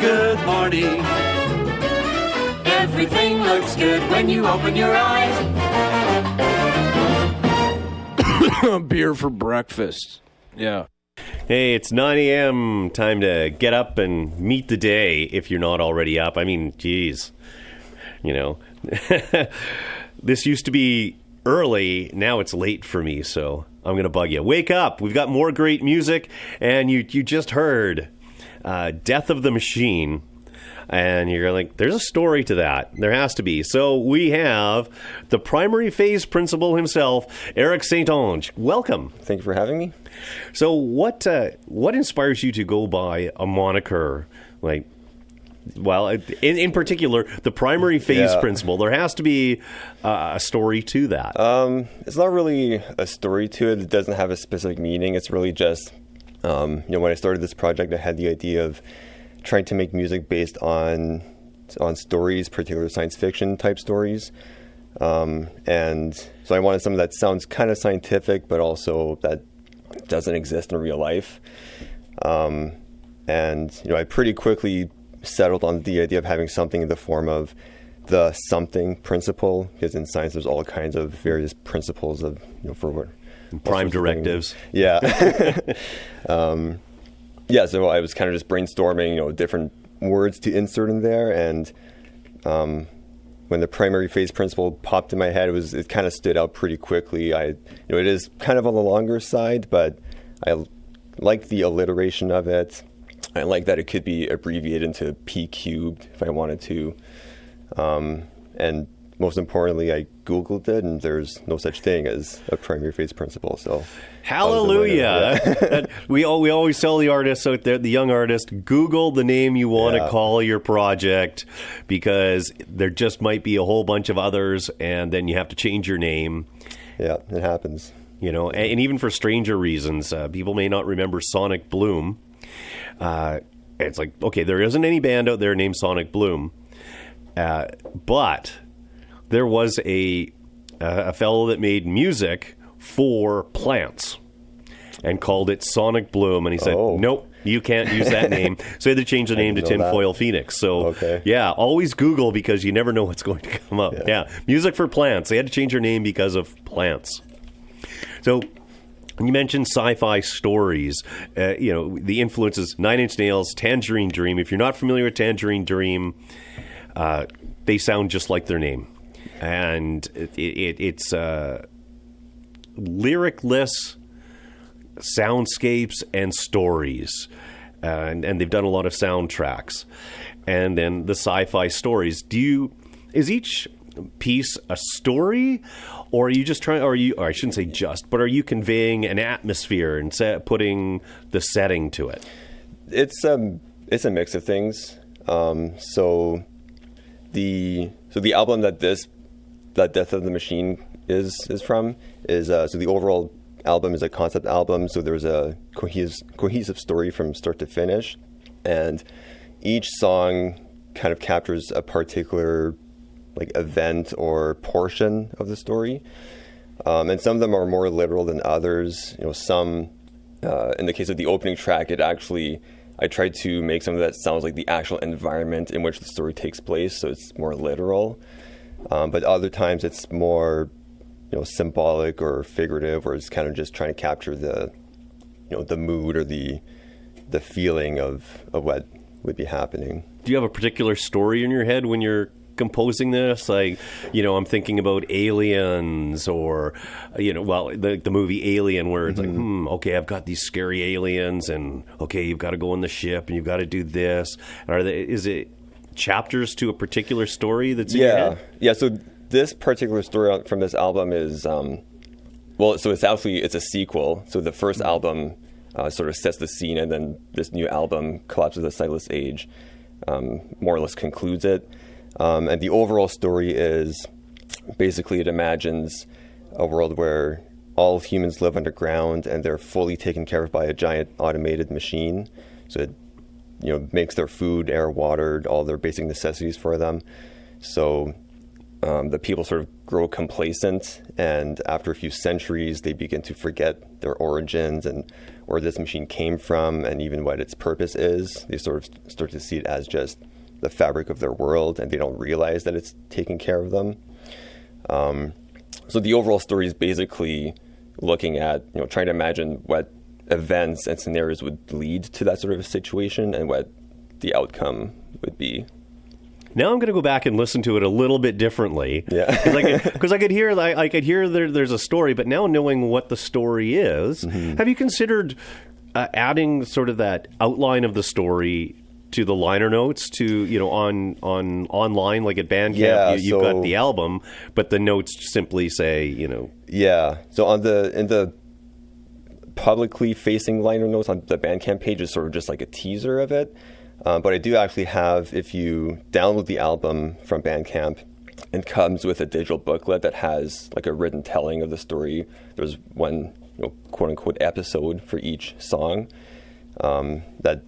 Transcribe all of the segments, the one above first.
good morning. Everything looks good when you open your eyes. Beer for breakfast. Yeah. Hey, it's 9 a.m. Time to get up and meet the day if you're not already up. I mean, geez. You know, this used to be early. Now it's late for me, so I'm going to bug you. Wake up. We've got more great music, and you just heard Death of the Machine. And you're like, there's a story to that. There has to be. So we have the primary phase principal himself, Eric St-Onge. Welcome. Thank you for having me. So what inspires you to go by a moniker like, well, in particular, the primary phase principal? There has to be a story to that. It's not really a story to it. It doesn't have a specific meaning. It's really just, when I started this project, I had the idea of trying to make music based on stories, particular science fiction type stories. And so I wanted something that sounds kind of scientific, but also that doesn't exist in real life. And, I pretty quickly settled on the idea of having something in the form of the something principle, because in science there's all kinds of various principles of, for prime directives. Yeah. So I was kind of just brainstorming, different words to insert in there, and when the primary phase principle popped in my head, it kind of stood out pretty quickly. It is kind of on the longer side, but I like the alliteration of it. I like that it could be abbreviated into P cubed if I wanted to, and most importantly, I Googled it, and there's no such thing as a primary phase principle. So, hallelujah! Yeah. we always tell the artists out there, the young artist, Google the name you want to call your project, because there just might be a whole bunch of others, and then you have to change your name. Yeah, it happens. And even for stranger reasons, people may not remember Sonic Bloom. It's like, okay, there isn't any band out there named Sonic Bloom, but there was a fellow that made music for plants and called it Sonic Bloom, and he said, nope, you can't use that name. So they had to change the name to Tinfoil Phoenix. So, always Google, because you never know what's going to come up. Yeah, music for plants. They had to change their name because of plants. So you mentioned sci-fi stories. The influences, Nine Inch Nails, Tangerine Dream. If you're not familiar with Tangerine Dream, they sound just like their name. And it's lyricless soundscapes and stories. And they've done a lot of soundtracks. And then the sci-fi stories. Is each piece a story, or are you just trying, or I shouldn't say just, but are you conveying an atmosphere and putting the setting to it? It's a mix of things. So the album that Death of the Machine is from is so the overall album is a concept album. So there's a cohesive story from start to finish, and each song kind of captures a particular event or portion of the story, and some of them are more literal than others. Some in the case of the opening track, I tried to make something that sounds like the actual environment in which the story takes place, so it's more literal. But other times it's more, symbolic or figurative, or it's kind of just trying to capture the mood or the feeling of what would be happening. Do you have a particular story in your head when you're composing this? Like, I'm thinking about Aliens, or the movie Alien, where it's like, okay, I've got these scary aliens, and okay, you've got to go on the ship and you've got to do this. Is it chapters to a particular story that's in your head? Yeah. So this particular story from this album is so it's a sequel. So the first album sort of sets the scene, and then this new album, Collapse of the Sightless Age, more or less concludes it. And the overall story is basically, it imagines a world where all humans live underground and they're fully taken care of by a giant automated machine. So it makes their food, air, water, all their basic necessities for them. So the people sort of grow complacent, and after a few centuries, they begin to forget their origins and where this machine came from, and even what its purpose is. They sort of start to see it as just the fabric of their world, and they don't realize that it's taking care of them. So the overall story is basically looking at, trying to imagine what events and scenarios would lead to that sort of a situation and what the outcome would be. Now I'm going to go back and listen to it a little bit differently. Yeah. Because I could hear there's a story, but now knowing what the story is, have you considered adding sort of that outline of the story to the liner notes on online, like at Bandcamp? Yeah, you've got the album, but the notes simply say, Yeah. So in the publicly facing liner notes on the Bandcamp page is sort of just like a teaser of it. But I do actually have, if you download the album from Bandcamp, it comes with a digital booklet that has like a written telling of the story. There's one, quote unquote, episode for each song that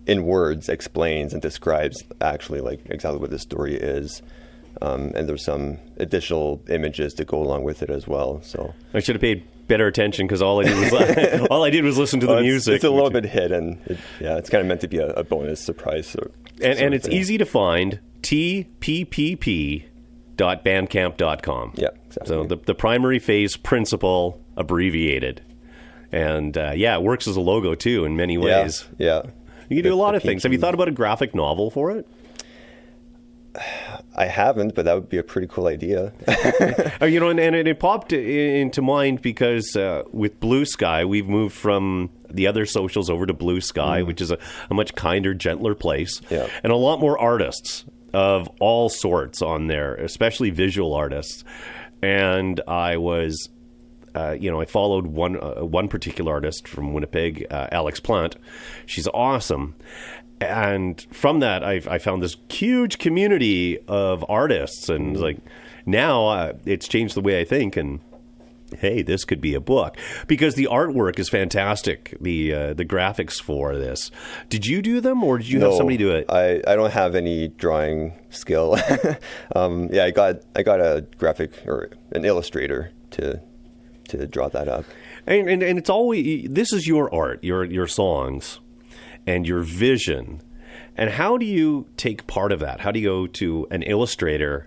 in words explains and describes actually like exactly what the story is. And there's some additional images to go along with it as well. So I should have paid better attention because all I did was listen to the music. It's a little bit hidden. It's kind of meant to be a bonus surprise. And it's easy to find. TPPP.bandcamp.com. Yeah, exactly. So the primary phase principle abbreviated, and it works as a logo too in many ways. Yeah. You can do a lot of things. Have you thought about a graphic novel for it? I haven't, but that would be a pretty cool idea. And it popped into mind because with Blue Sky, we've moved from the other socials over to Blue Sky, which is a much kinder, gentler place, and a lot more artists of all sorts on there, especially visual artists. And I was, I followed one particular artist from Winnipeg, Alex Plant. She's awesome. And from that, I found this huge community of artists, and like now it's changed the way I think. And hey, this could be a book because the artwork is fantastic. The graphics for this. Did you do them, or did you have somebody do it? I don't have any drawing skill. I got a graphic or an illustrator to draw that up. And it's always, this is your art, your songs, and your vision. And how do you take part of that? How do you go to an illustrator?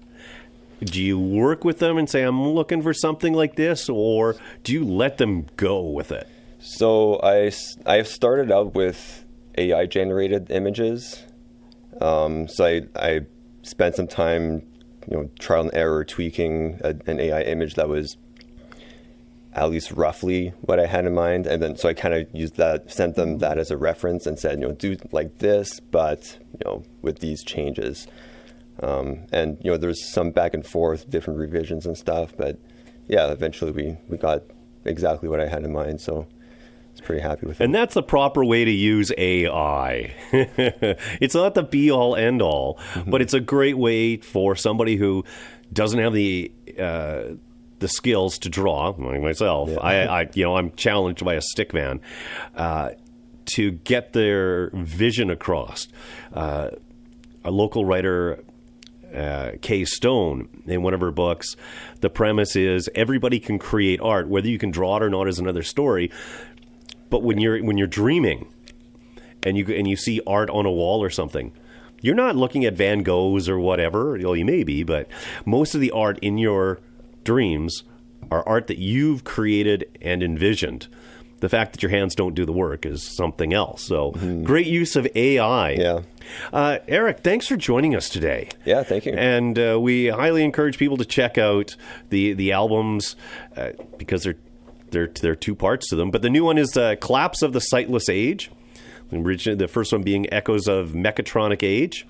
Do you work with them and say, I'm looking for something like this, or do you let them go with it? So I've started out with AI generated images. So I spent some time, trial and error tweaking an AI image that was at least roughly what I had in mind. And then, so I kind of used that, sent them that as a reference and said, do like this, but, with these changes. And, there's some back and forth, different revisions and stuff, but yeah, eventually we got exactly what I had in mind. So I was pretty happy with it. And that's the proper way to use AI. It's not the be all end all, but it's a great way for somebody who doesn't have the skills to draw, like myself. Yeah. I'm challenged by a stick man to get their vision across. A local writer, Kay Stone, in one of her books, the premise is everybody can create art. Whether you can draw it or not is another story. But when you're dreaming and you see art on a wall or something, you're not looking at Van Goghs or whatever. Well, you may be, but most of the art in your dreams are art that you've created and envisioned. The fact that your hands don't do the work is something else. So great use of AI. Yeah. Eric, thanks for joining us today. Yeah, thank you. And we highly encourage people to check out the albums because there are two parts to them. But the new one is Collapse of the Sightless Age. The first one being Echoes of Mechatronic Age.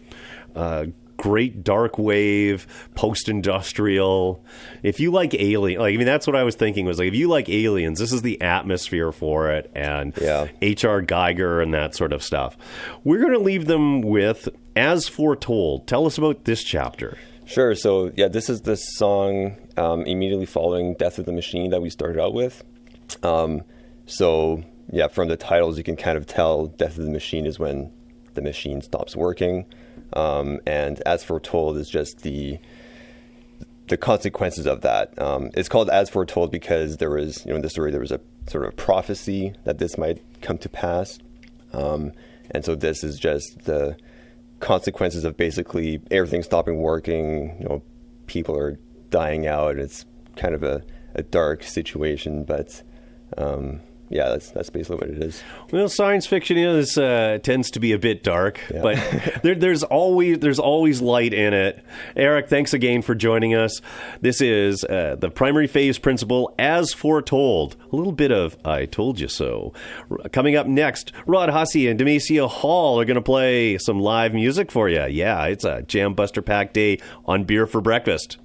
Great dark wave, post-industrial. If you like Alien, that's what I was thinking was if you like Aliens, this is the atmosphere for it, and H.R. Geiger and that sort of stuff. We're going to leave them with As Foretold. Tell us about this chapter. Sure. So, this is the song immediately following Death of the Machine that we started out with. From the titles, you can kind of tell Death of the Machine is when the machine stops working. And As Foretold is just the the consequences of that. It's called As Foretold because there was, in the story, there was a sort of prophecy that this might come to pass. And so this is just the consequences of basically everything stopping working, people are dying out. It's kind of a dark situation, but yeah, that's basically what it is. Well, science fiction tends to be a bit dark, but there's always light in it. Eric, thanks again for joining us. This is the primary phase principle as foretold. A little bit of I told you so. Coming up next, Rod Hussey and Demasio Hall are going to play some live music for you. Yeah, it's a Jam Buster Pack Day on Beer for Breakfast.